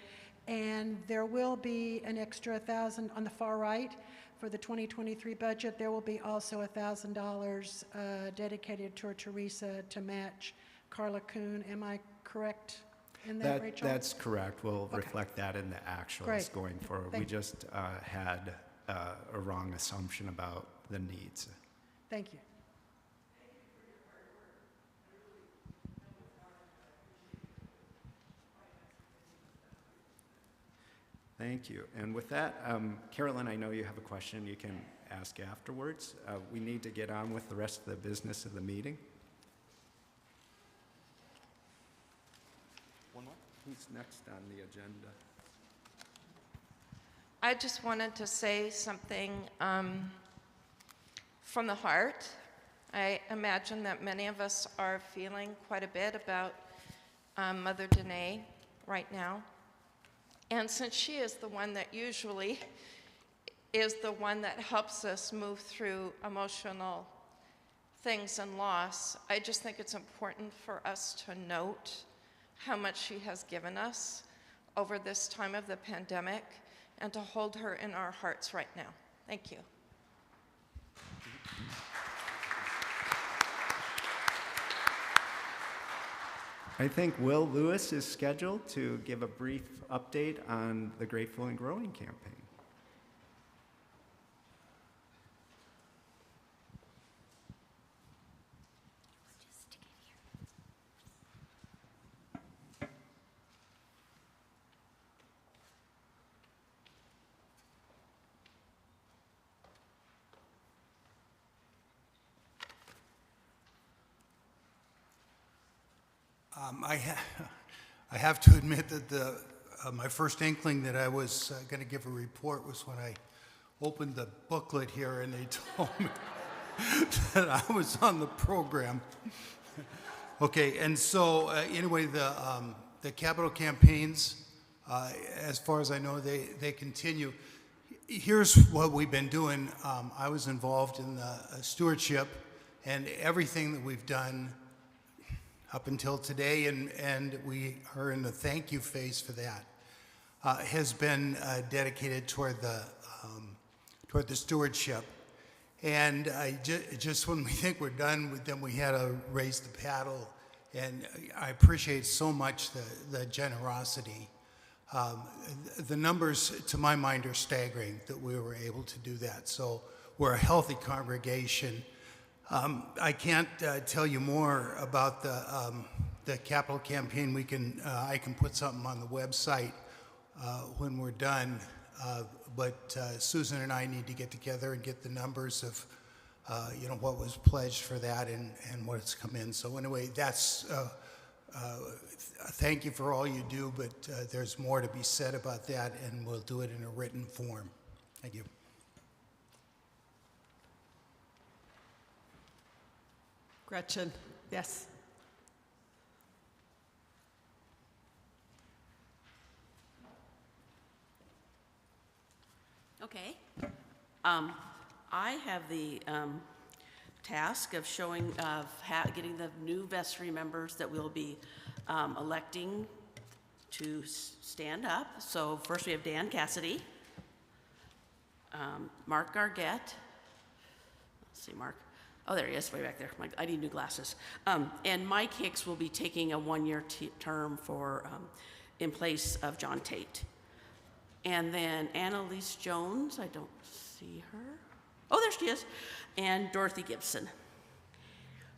and there will be an extra $1,000 on the far right for the 2023 budget. There will be also $1,000 dedicated to Teresa to match Carla Kuhn. Am I correct in that, Rachel? That's correct. We'll reflect that in the actuals Great. going forward. We just had a wrong assumption about the needs. Thank you. Thank you. And with that, Carolyn, I know you have a question you can ask afterwards. We need to get on with the rest of the business of the meeting. One more? Who's next on the agenda? I just wanted to say something from the heart. I imagine that many of us are feeling quite a bit about Mother Danae right now. And since she is the one that usually is the one that helps us move through emotional things and loss. I just think it's important for us to note how much she has given us over this time of the pandemic and to hold her in our hearts right now. Thank you. I think Will Lewis is scheduled to give a brief update on the Grateful and Growing campaign. I have to admit that my first inkling that I was going to give a report was when I opened the booklet here and they told me that I was on the program. Okay, and so anyway, the capital campaigns, as far as I know, they continue. Here's what we've been doing. I was involved in the stewardship, and everything that we've done up until today, and we are in the thank you phase for that, has been dedicated toward the stewardship. And just when we think we're done, then we had to raise the paddle. And I appreciate so much the generosity. The numbers, to my mind, are staggering that we were able to do that. So we're a healthy congregation. I can't tell you more about the capital campaign. I can put something on the website when we're done. But Susan and I need to get together and get the numbers of what was pledged for that and what's come in. So anyway, that's thank you for all you do. But there's more to be said about that, and we'll do it in a written form. Thank you. Gretchen, yes. Okay. I have the task of getting the new vestry members that we'll be electing to stand up. So first we have Dan Cassidy, Mark Gargett. Let's see, Mark. Oh, there he is, way back there. I need new glasses. And Mike Hicks will be taking a one-year term in place of John Tate. And then Annalise Jones, I don't see her. Oh, there she is. And Dorothy Gibson.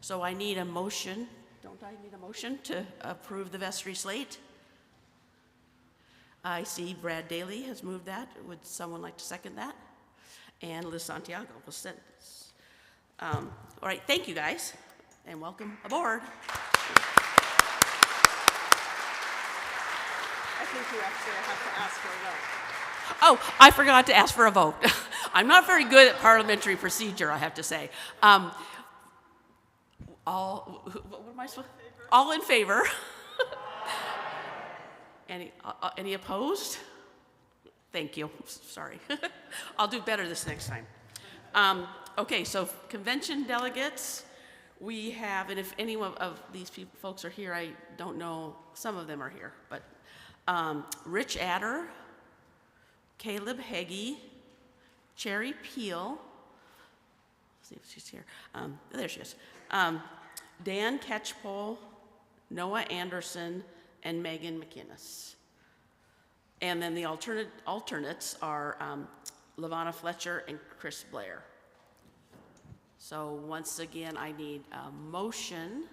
So I need a motion. Don't I need a motion to approve the vestry slate? I see Brad Daly has moved that. Would someone like to second that? And Liz Santiago will send this. All right, thank you guys, and welcome aboard. I think you actually have to ask for a vote. Oh, I forgot to ask for a vote. I'm not very good at parliamentary procedure, I have to say. What am I supposed? All in favor. Any opposed? Thank you. Sorry. I'll do better this next time. Okay, so convention delegates, we have, and if any of these folks are here, I don't know, some of them are here, but Rich Adder, Caleb Heggie, Cherry Peel, let's see if she's here, there she is, Dan Ketchpole, Noah Anderson, and Megan McInnes. And then the alternates are LaVonna Fletcher and Chris Blair. So once again, I need a motion.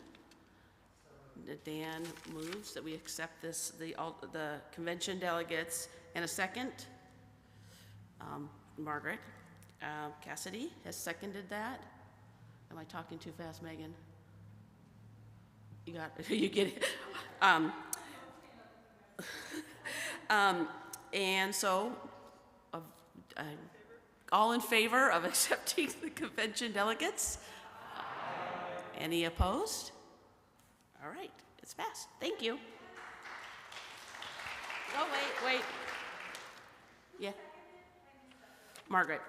Dan moves that we accept the convention delegates, and a second. Margaret Cassidy has seconded that. Am I talking too fast, Megan? You got it. You get it. And so, all in favor of accepting the convention delegates? Any opposed? All right, it's passed. Thank you. Oh, wait. Yeah. Margaret.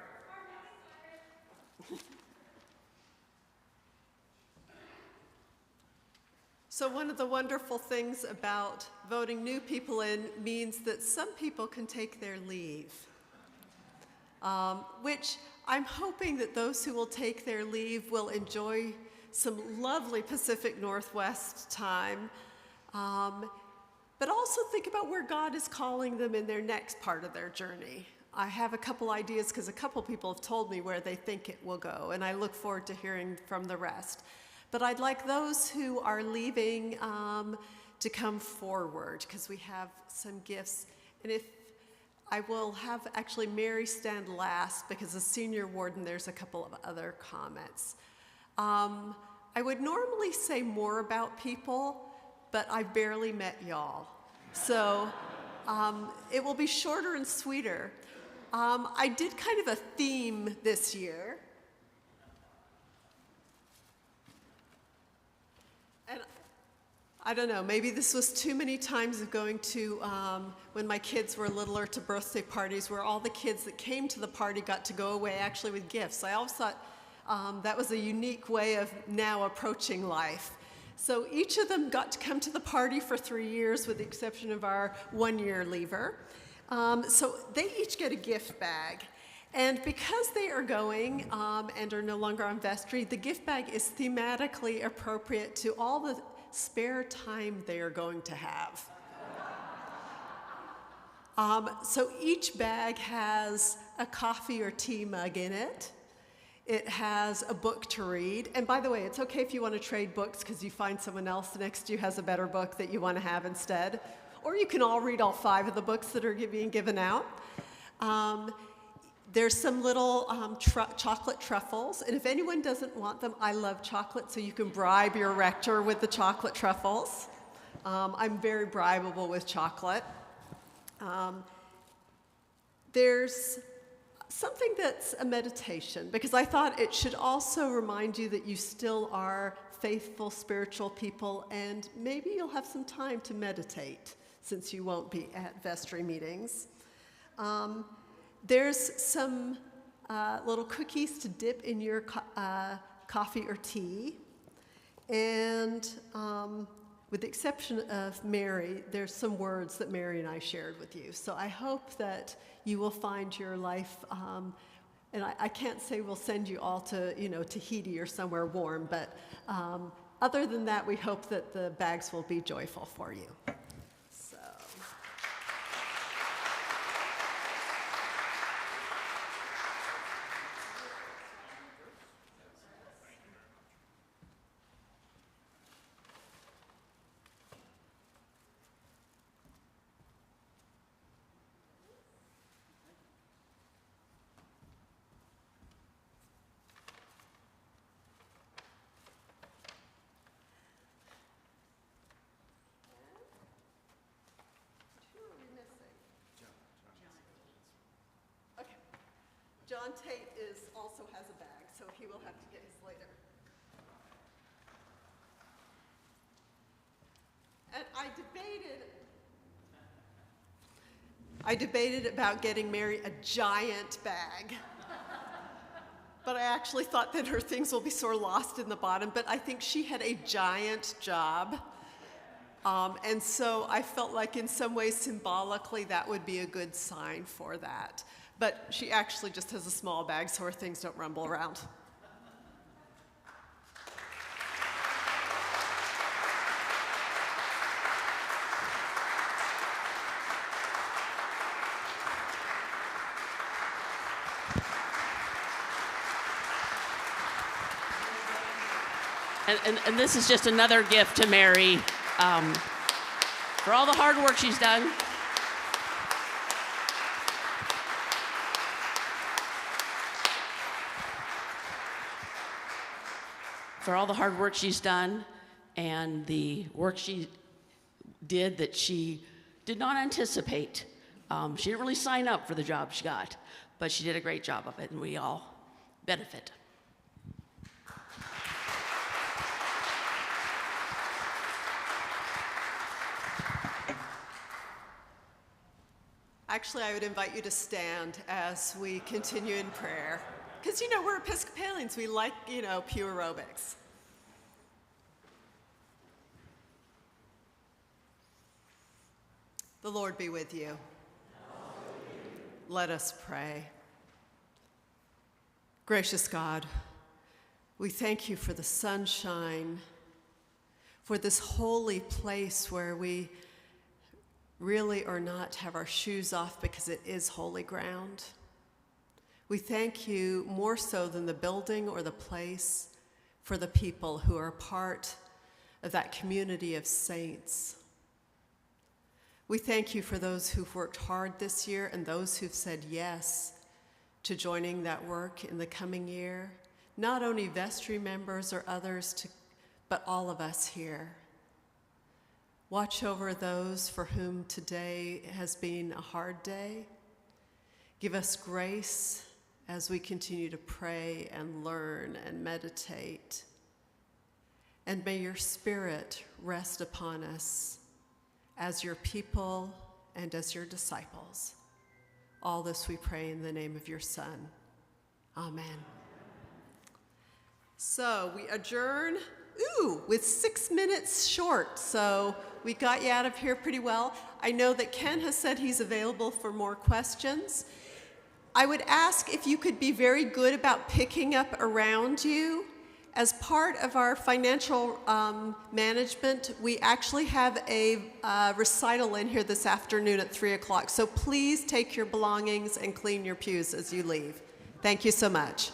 So one of the wonderful things about voting new people in means that some people can take their leave, which I'm hoping that those who will take their leave will enjoy some lovely Pacific Northwest time, but also think about where God is calling them in their next part of their journey. I have a couple ideas because a couple people have told me where they think it will go, and I look forward to hearing from the rest. But I'd like those who are leaving to come forward because we have some gifts. And if I will have actually Mary stand last because as senior warden, there's a couple of other comments. I would normally say more about people, but I barely met y'all. So it will be shorter and sweeter. I did kind of a theme this year. And I don't know, maybe this was too many times of going to, when my kids were littler, to birthday parties where all the kids that came to the party got to go away actually with gifts. I always thought that was a unique way of now approaching life. So each of them got to come to the party for 3 years with the exception of our 1-year leaver. So they each get a gift bag. And because they are going and are no longer on vestry, the gift bag is thematically appropriate to all the spare time they are going to have. So each bag has a coffee or tea mug in it. It has a book to read. And by the way, it's okay if you want to trade books because you find someone else next to you has a better book that you want to have instead. Or you can all read all 5 of the books that are being given out. There's some little chocolate truffles, and if anyone doesn't want them, I love chocolate, so you can bribe your rector with the chocolate truffles. I'm very bribable with chocolate. There's something that's a meditation, because I thought it should also remind you that you still are faithful spiritual people, and maybe you'll have some time to meditate, since you won't be at vestry meetings. There's some little cookies to dip in your coffee or tea. And with the exception of Mary, there's some words that Mary and I shared with you. So I hope that you will find your life, and I can't say we'll send you all to, Tahiti or somewhere warm, but other than that, we hope that the bags will be joyful for you. John Tate also has a bag, so he will have to get his later. And I debated about getting Mary a giant bag. But I actually thought that her things will be sort of lost in the bottom, but I think she had a giant job. And so I felt like in some ways symbolically that would be a good sign for that. But she actually just has a small bag so her things don't rumble around. And this is just another gift to Mary for all the hard work she's done. For all the hard work she's done and the work she did that she did not anticipate. She didn't really sign up for the job she got, but she did a great job of it, and we all benefit. Actually, I would invite you to stand as we continue in prayer. Because, we're Episcopalians. We like, pew aerobics. The Lord be with you. Let us pray. Gracious God, we thank you for the sunshine, for this holy place where we really are not to have our shoes off because it is holy ground. We thank you more so than the building or the place for the people who are part of that community of saints. We thank you for those who've worked hard this year and those who've said yes to joining that work in the coming year. Not only vestry members or others, but all of us here. Watch over those for whom today has been a hard day. Give us grace as we continue to pray and learn and meditate. And may your Spirit rest upon us as your people and as your disciples. All this we pray in the name of your Son. Amen. So we adjourn, with 6 minutes short, so we got you out of here pretty well. I know that Ken has said he's available for more questions. I would ask if you could be very good about picking up around you. As part of our financial management, we actually have a recital in here this afternoon at 3 o'clock. So please take your belongings and clean your pews as you leave. Thank you so much.